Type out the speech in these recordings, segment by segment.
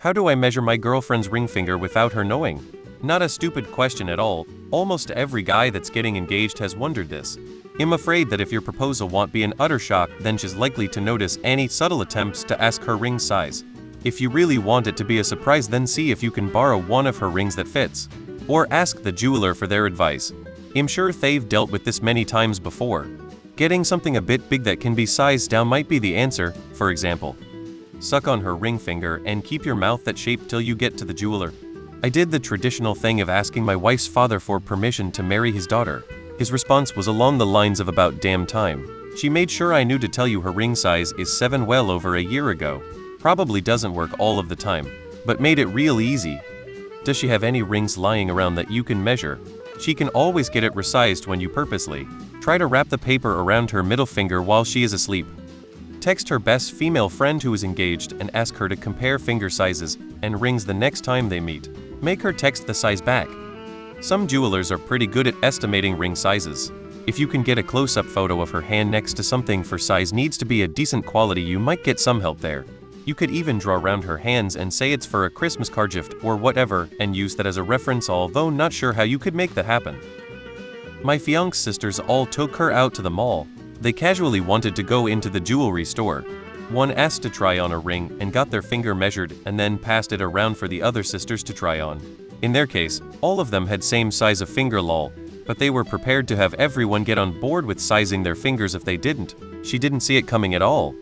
How do I measure my girlfriend's ring finger without her knowing? Not a stupid question at all. Almost every guy that's getting engaged has wondered this. I'm afraid that if your proposal won't be an utter shock, then she's likely to notice any subtle attempts to ask her ring size. If you really want it to be a surprise, then see if you can borrow one of her rings that fits. Or ask the jeweler for their advice. I'm sure they've dealt with this many times before. Getting something a bit big that can be sized down might be the answer. For example, suck on her ring finger and keep your mouth that shape till you get to the jeweler. I did the traditional thing of asking my wife's father for permission to marry his daughter. His response was along the lines of about damn time. She made sure I knew to tell you her ring size is 7 well over a year ago. Probably doesn't work all of the time, but made it real easy. Does she have any rings lying around that you can measure? She can always get it resized when you purposely try to wrap the paper around her middle finger while she is asleep. Text her best female friend who is engaged and ask her to compare finger sizes and rings the next time they meet. Make her text the size back. Some jewelers are pretty good at estimating ring sizes. If you can get a close-up photo of her hand next to something for size needs to be a decent quality, you might get some help there. You could even draw around her hands and say it's for a Christmas card gift or whatever and use that as a reference, although not sure how you could make that happen. My fiancé's sisters all took her out to the mall. They casually wanted to go into the jewelry store. One asked to try on a ring and got their finger measured and then passed it around for the other sisters to try on. In their case, all of them had same size of finger lol, but they were prepared to have everyone get on board with sizing their fingers if they didn't. She didn't see it coming at all.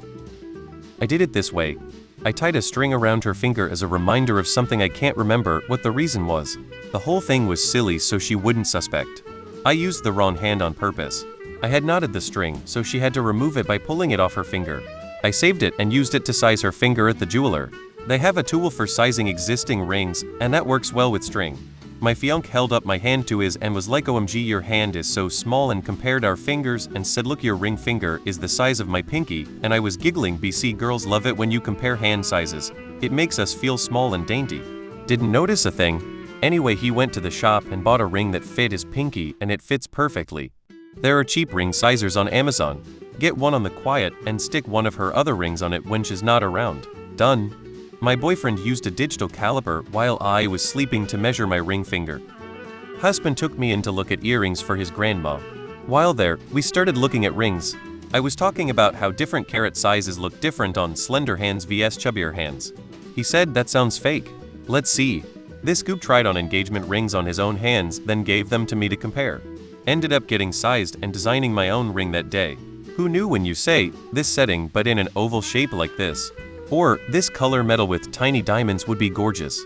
I did it this way. I tied a string around her finger as a reminder of something I can't remember what the reason was. The whole thing was silly so she wouldn't suspect. I used the wrong hand on purpose. I had knotted the string, so she had to remove it by pulling it off her finger. I saved it and used it to size her finger at the jeweler. They have a tool for sizing existing rings, and that works well with string. My fiancé held up my hand to his and was like, "OMG, your hand is so small," and compared our fingers and said, "Look, your ring finger is the size of my pinky," and I was giggling. BC girls love it when you compare hand sizes. It makes us feel small and dainty. Didn't notice a thing. Anyway, he went to the shop and bought a ring that fit his pinky, and it fits perfectly. There are cheap ring sizers on Amazon. Get one on the quiet and stick one of her other rings on it when she's not around. Done. My boyfriend used a digital caliper while I was sleeping to measure my ring finger. Husband took me in to look at earrings for his grandma. While there, we started looking at rings. I was talking about how different carat sizes look different on slender hands vs chubbier hands. He said, "That sounds fake. Let's see." This goob tried on engagement rings on his own hands, then gave them to me to compare. Ended up getting sized and designing my own ring that day. Who knew when you say, "This setting but in an oval shape like this," or "This color metal with tiny diamonds would be gorgeous,"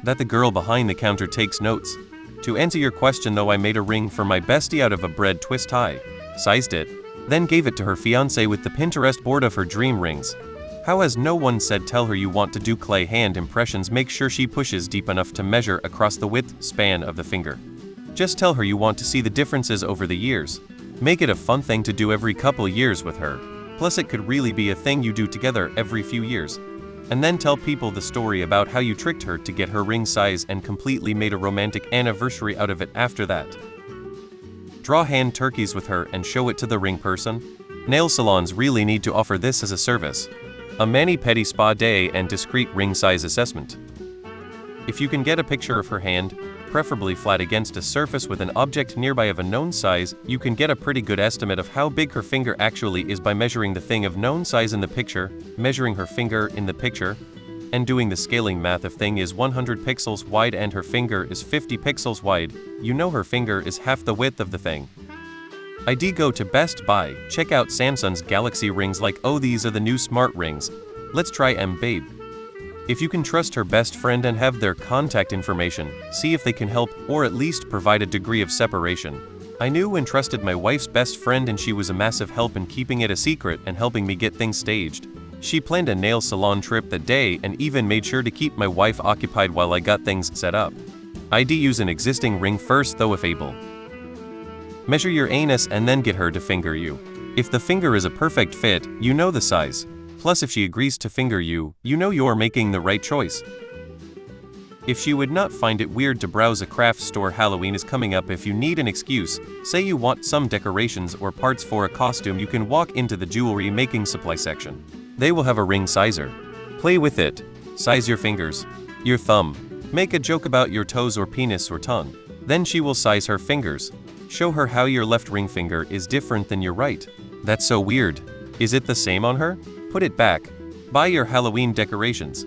that the girl behind the counter takes notes. To answer your question though, I made a ring for my bestie out of a bread twist tie, sized it, then gave it to her fiancé with the Pinterest board of her dream rings. How has no one said tell her you want to do clay hand impressions? Make sure she pushes deep enough to measure across the width span of the finger. Just tell her you want to see the differences over the years. Make it a fun thing to do every couple years with her. Plus it could really be a thing you do together every few years. And then tell people the story about how you tricked her to get her ring size and completely made a romantic anniversary out of it after that. Draw hand turkeys with her and show it to the ring person. Nail salons really need to offer this as a service. A mani-pedi spa day and discreet ring size assessment. If you can get a picture of her hand, preferably flat against a surface with an object nearby of a known size, you can get a pretty good estimate of how big her finger actually is by measuring the thing of known size in the picture, measuring her finger in the picture, and doing the scaling math. If thing is 100 pixels wide and her finger is 50 pixels wide, you know her finger is half the width of the thing. ID go to Best Buy, check out Samsung's Galaxy rings like, "Oh, these are the new smart rings. Let's try 'em, babe." If you can trust her best friend and have their contact information, see if they can help or at least provide a degree of separation. I knew and trusted my wife's best friend, and she was a massive help in keeping it a secret and helping me get things staged. She planned a nail salon trip that day and even made sure to keep my wife occupied while I got things set up. ID use an existing ring first though if able. Measure your anus and then get her to finger you. If the finger is a perfect fit, you know the size. Plus if she agrees to finger you, you know you're making the right choice. If she would not find it weird to browse a craft store, Halloween is coming up. If you need an excuse, say you want some decorations or parts for a costume, you can walk into the jewelry making supply section. They will have a ring sizer. Play with it. Size your fingers. Your thumb. Make a joke about your toes or penis or tongue. Then she will size her fingers. Show her how your left ring finger is different than your right. That's so weird. Is it the same on her? Put it back. Buy your Halloween decorations.